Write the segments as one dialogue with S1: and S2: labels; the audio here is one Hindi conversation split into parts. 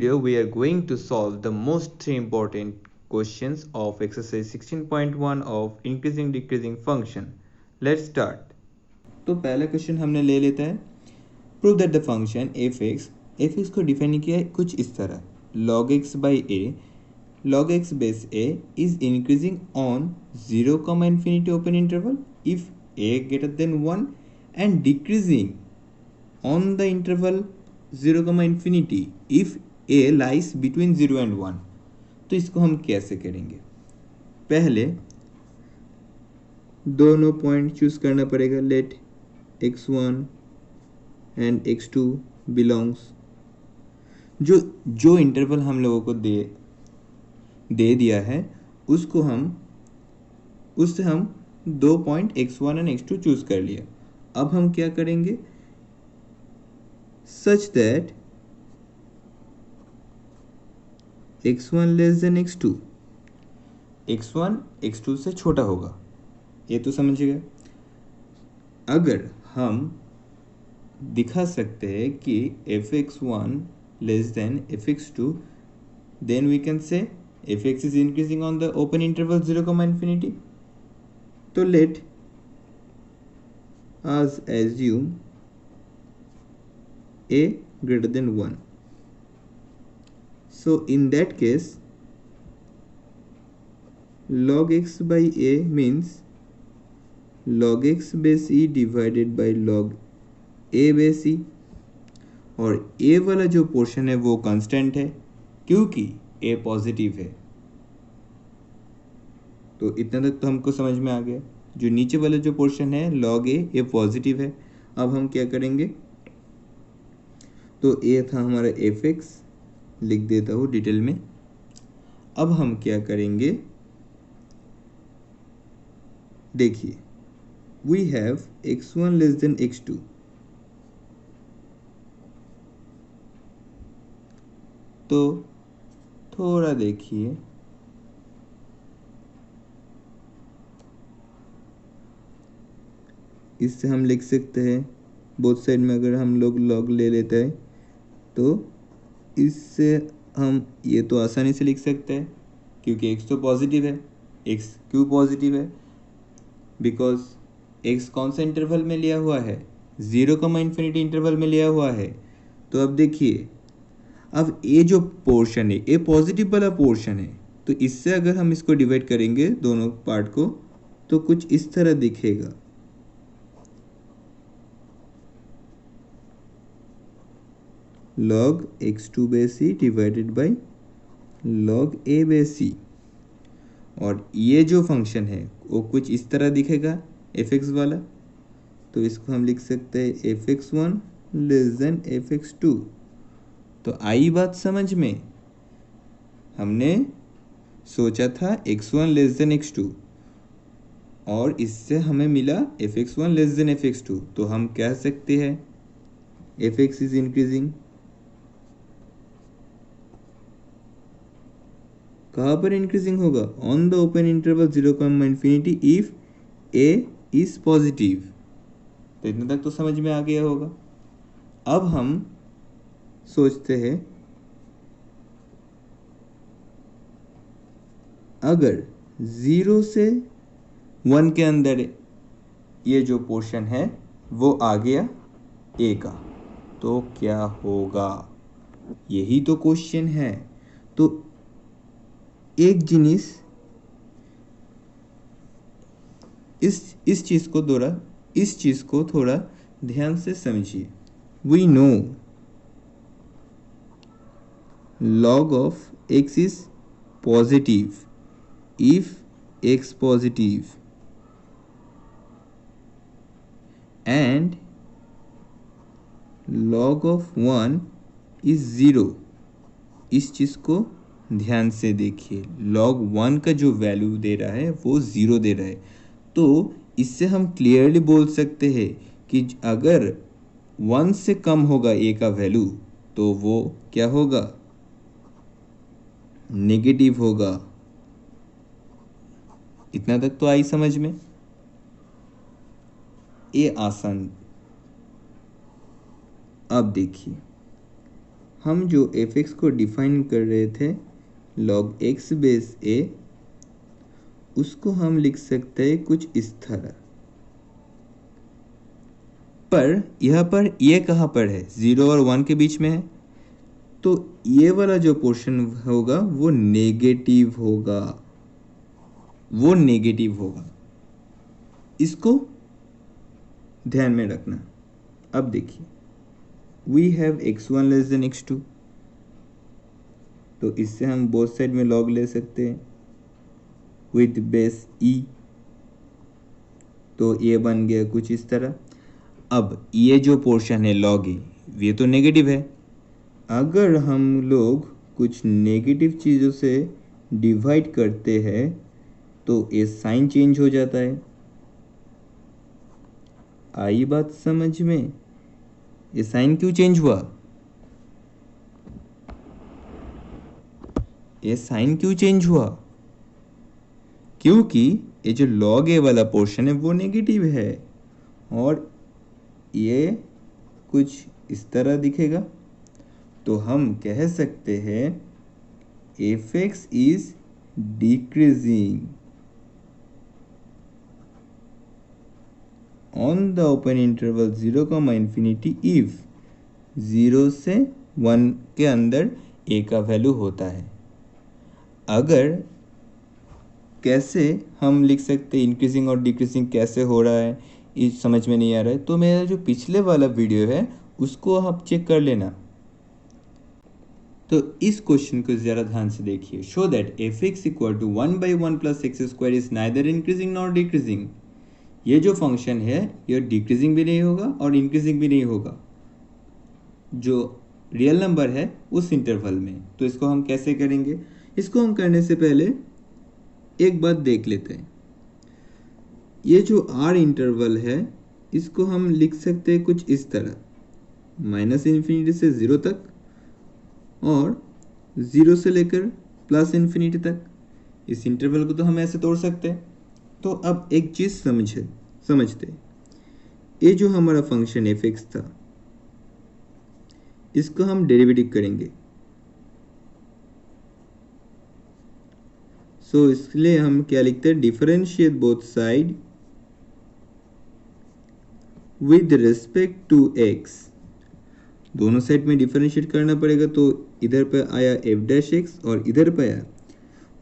S1: video, we are going to solve the most three important questions of exercise 16.1 of increasing decreasing function. Let's start. तो पहला क्वेश्चन हमने ले लेता है, prove that the function f(x) को डिफाइन किया है कुछ इस तरह, log x by a log x base a is increasing on 0, infinity open interval if a greater than 1 and decreasing on the interval 0, infinity if a lies between 0 and 1. तो इसको हम कैसे करेंगे? पहले दोनों पॉइंट चूज करना पड़ेगा. Let x1 and x2 belongs, जो इंटरवल हम लोगों को दे दिया है उससे हम दो point x1 and x2 choose कर लिया. अब हम क्या करेंगे? Such that x1 less than x2, x1 x2 से छोटा होगा, ये तो समझिएगा. अगर हम दिखा सकते हैं कि fx1 less than fx2, then we can say fx is increasing on the open interval 0, infinity. तो let us assume a greater than 1. So in that case log x by a means log x base e divided by log a base e, और a वाला जो पोर्शन है वो कांस्टेंट है क्योंकि a पॉजिटिव है. तो इतना तक तो हमको समझ में आ गया. जो नीचे वाला जो पोर्शन है log a पॉजिटिव है. अब हम क्या करेंगे? तो a था हमारा fx, लिख देता हूँ डिटेल में. अब हम क्या करेंगे? देखिए, we have x1 less than x2. तो थोड़ा देखिए, इससे हम लिख सकते हैं बोथ साइड में. अगर हम लोग log ले लेते हैं तो इससे हम ये तो आसानी से लिख सकते हैं क्योंकि x तो पॉजिटिव है. x क्यों पॉजिटिव है? बिकॉज x कौन सा इंटरवल में लिया हुआ है? 0, इन्फिनिटी इंटरवल में लिया हुआ है. तो अब देखिए, अब a जो पोर्शन है, a पॉजिटिव वाला पोर्शन है, तो इससे अगर हम इसको डिवाइड करेंगे दोनों पार्ट को तो कुछ इस तरह दिखेगा. log x2 base e divided by log a base e, और ये जो फंक्शन है वो कुछ इस तरह दिखेगा fx वाला. तो इसको हम लिख सकते हैं fx1 लेस देन fx2. तो आई बात समझ में? हमने सोचा था x1 लेस देन x2 और इससे हमें मिला fx1 लेस देन fx2. तो हम कह सकते हैं fx इज इंक्रीजिंग. कहाँ पर इंक्रीजिंग होगा? On the open interval 0, infinity if a is positive. तो इतना तक तो समझ में आ गया होगा. अब हम सोचते हैं, अगर 0 से 1 के अंदर ये जो पोर्शन है वो आ गया a का, तो क्या होगा? यही तो क्वेश्चन है. तो एक जिनिस इस चीज को थोड़ा ध्यान से समझिए. We know log of x is positive if x positive and log of 1 is 0. इस चीज को ध्यान से देखिए. log 1 का जो वैल्यू दे रहा है वो 0 दे रहा है. तो इससे हम क्लियरली बोल सकते हैं कि अगर 1 से कम होगा a का वैल्यू तो वो क्या होगा? नेगेटिव होगा. इतना तक तो आई समझ में? ये आसान. अब देखिए, हम जो एफ एक्स को डिफाइन कर रहे थे log x बेस a, उसको हम लिख सकते हैं कुछ इस तरह। पर यहाँ पर ये कहाँ पर है, 0 और 1 के बीच में है, तो ये वाला जो पोर्शन होगा वो नेगेटिव होगा, वो नेगेटिव होगा। इसको ध्यान में रखना। अब देखिए, we have x1 less than x2, तो इससे हम बोथ साइड में log ले सकते हैं विथ बेस e, तो ये बन गया कुछ इस तरह। अब ये जो पोर्शन है log e, ये तो नेगेटिव है। अगर हम लोग कुछ नेगेटिव चीज़ों से डिवाइड करते हैं तो ये साइन चेंज हो जाता है। आई बात समझ में? ये साइन क्यों चेंज हुआ? ये साइन क्यों चेंज हुआ? क्योंकि ये जो log a वाला पोर्शन है वो नेगेटिव है और ये कुछ इस तरह दिखेगा। तो हम कह सकते हैं F x is decreasing on the open interval 0, if 0 से 1 के अंदर a का वैल्यू होता है। अगर कैसे हम लिख सकते इंक्रीजिंग और डिक्रीजिंग कैसे हो रहा है, ये समझ में नहीं आ रहा है, तो मेरा जो पिछले वाला वीडियो है उसको आप चेक कर लेना। तो इस क्वेश्चन को ज़रा ध्यान से देखिए। Show that f x equal to 1/1 plus x square is neither increasing nor decreasing. ये जो फंक्शन है ये डिक्रीजिंग भी नहीं होगा और इंक्रीजिंग भी नहीं होगा जो रियल नंबर है उस इंटरवल में। तो इसको हम कैसे करेंगे? इसको हम करने से पहले एक बात देख लेते हैं। ये जो आर इंटरवल है इसको हम लिख सकते हैं कुछ इस तरह, -∞ से 0 तक और 0 से लेकर +∞ तक। इस इंटरवल को तो हम ऐसे तोड़ सकते हैं। तो अब एक चीज़ समझते हैं। ये जो हमारा फंक्शन एफ एक्स था इसको हम डेरिवेटिव करेंगे। सो इसलिए हम क्या लिखते हैं? Differentiate both side with respect to x. दोनों साइड में डिफरेंशिएट करना पड़ेगा, तो इधर पे आया एफ डैश एक्स और इधर पे आया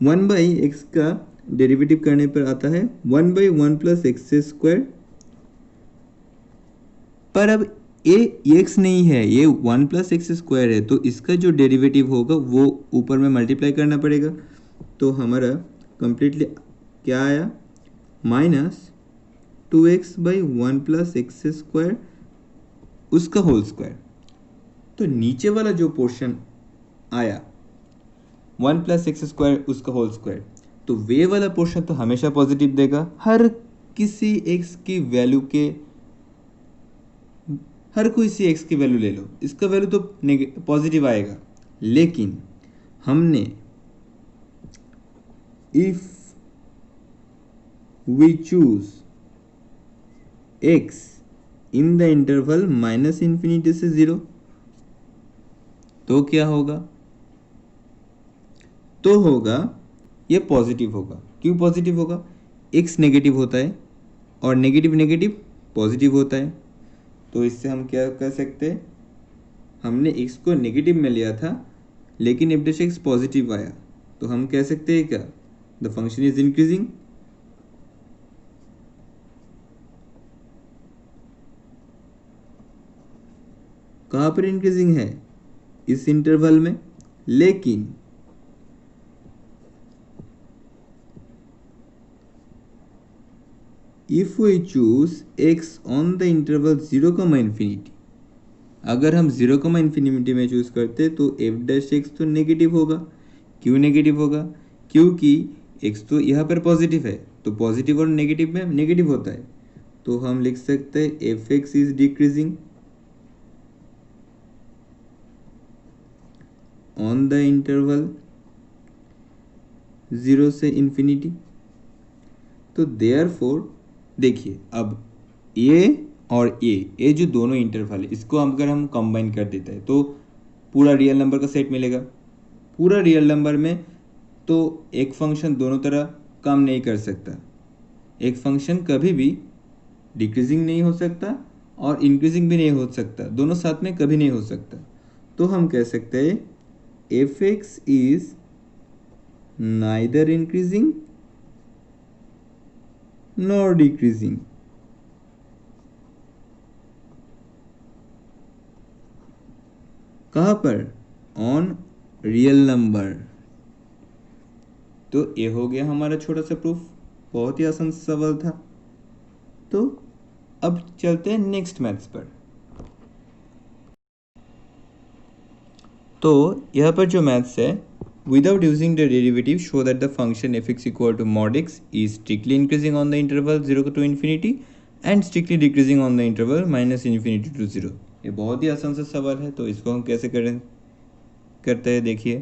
S1: 1/x का डेरिवेटिव करने पर आता है 1/1 प्लस एक्स स्क्वायर। पर अब ये x नहीं है, ये 1 प्लस एक्स स्क्वायर है, तो इसका जो डेरिवेटिव होगा वो ऊपर में मल्टीप्लाई करना पड़ेगा। तो हमारा कंप्लीटली क्या आया? -2x/1 प्लस एक्स स्क्वायर उसका होल स्क्वायर। तो नीचे वाला जो पोर्शन आया 1 प्लस एक्स स्क्वायर उसका होल स्क्वायर, तो वे वाला पोर्शन तो हमेशा पॉजिटिव देगा। हर किसी x की वैल्यू के, हर कोई सी x की वैल्यू ले लो, इसका वैल्यू तो पॉजिटिव आएगा। लेकिन हमने if we choose x in the interval -∞ से 0, तो क्या होगा? तो होगा ये पॉजिटिव होगा। क्यों पॉजिटिव होगा? x नेगेटिव होता है और नेगेटिव नेगेटिव पॉजिटिव होता है। तो इससे हम क्या कर सकते हैं? हमने x को नेगेटिव में लिया था लेकिन एफ डैश एक्स पॉजिटिव आया, तो हम कह सकते हैं क्या? The function is increasing. कहाँ पर इंक्रीजिंग है? इस इंटरवल में। लेकिन if we choose x on the interval 0, अगर हम 0, में चूज करते तो एफ डैश एक्स तो नेगेटिव होगा। क्यों नेगेटिव होगा? क्योंकि x तो यहाँ पर पॉजिटिव है, तो पॉजिटिव और नेगेटिव में नेगेटिव होता है। तो हम लिख सकते हैं F x is decreasing on the interval 0 से ∞। तो देयरफॉर देखिए, अब ये और ये जो दोनों इंटरवल है इसको अगर हम कंबाइन कर देते हैं तो पूरा रियल नंबर का सेट मिलेगा। पूरा रियल नंबर में तो एक फंक्शन दोनों तरह काम नहीं कर सकता। एक फंक्शन कभी भी डिक्रीजिंग नहीं हो सकता और इंक्रीजिंग भी नहीं हो सकता, दोनों साथ में कभी नहीं हो सकता। तो हम कह सकते हैं F x is neither increasing nor decreasing. कहाँ पर? On real number. तो ये हो गया हमारा छोटा सा प्रूफ, बहुत ही आसान सवाल था। तो अब चलते हैं नेक्स्ट मैथ्स पर। तो यहाँ पर जो मैथ्स है, without using the derivative show that the function f x equal to mod x is strictly increasing on the interval 0 to infinity and strictly decreasing on the interval minus infinity to 0। ये बहुत ही आसान सा सवाल है, तो इसको हम कैसे करते हैं देखिए।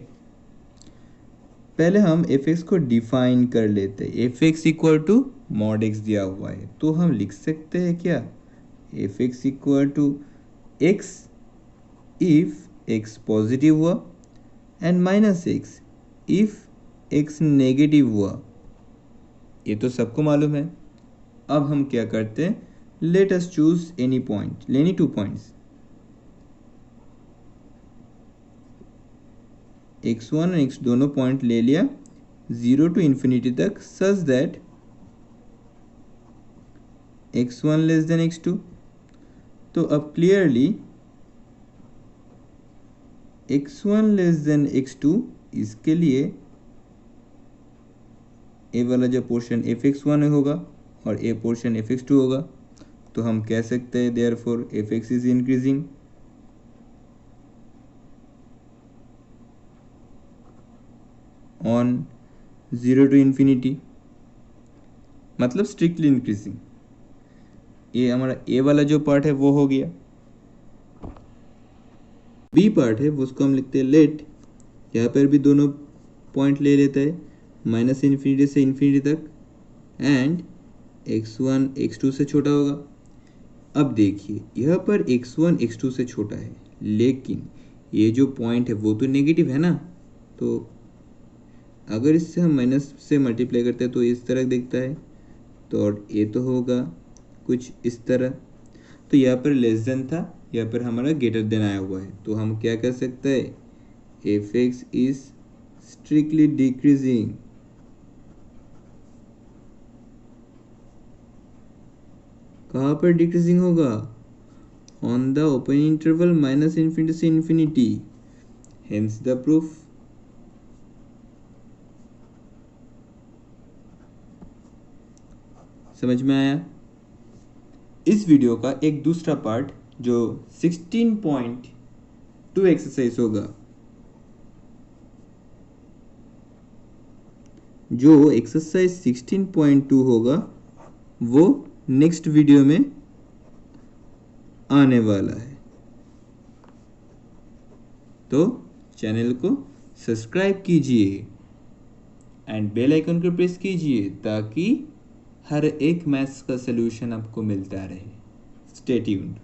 S1: पहले हम एफ एक्स को डिफाइन कर लेते हैं। F x equal to mod X दिया हुआ है, तो हम लिख सकते हैं क्या? F x equal to X if X positive हुआ and minus X if X negative हुआ। ये तो सबको मालूम है। अब हम क्या करते हैं, let us choose any point, लेनी 2 पॉइंट्स x1 और x दोनों पॉइंट ले लिया 0 टू इन्फिनिटी तक, such that x1 less than x2। तो अब clearly x1 less than x2, इसके लिए ए वाला जो पोर्शन fx1 होगा और ए पोर्शन fx2 होगा। तो हम कह सकते हैं therefore fx is increasing on 0 to infinity, मतलब स्ट्रिक्टली इंक्रीजिंग। ये हमारा ए वाला जो पार्ट है वो हो गया। बी पार्ट है वो उसको हम लिखते हैं लेट। यहाँ पर भी दोनों पॉइंट ले लेता है माइनस इन्फिनिटी से इन्फिनिटी तक एंड x1 x2 से छोटा होगा। अब देखिए यहाँ पर x1 x2 से छोटा है, लेकिन ये जो पॉइंट है वो तो नेगेटिव है ना। तो अगर इससे हम माइनस से मल्टीप्लाई करते हैं तो इस तरह दिखता है, तो और ये तो होगा कुछ इस तरह। तो यहाँ पर लेस देन था, यहाँ पर हमारा ग्रेटर देन आया हुआ है। तो हम क्या कर सकते हैं, F x is strictly decreasing. कहाँ पर डिक्रीजिंग होगा? On the open interval minus infinity से इन्फिनिटी, हेंस द प्रूफ। समझ में आया? इस वीडियो का एक दूसरा पार्ट जो 16.2 एक्सरसाइज होगा, जो एक्सरसाइज 16.2 होगा वो नेक्स्ट वीडियो में आने वाला है। तो चैनल को सब्सक्राइब कीजिए एंड बेल आइकन को प्रेस कीजिए ताकि हर एक मैथ्स का सलूशन आपको मिलता रहे। Stay tuned.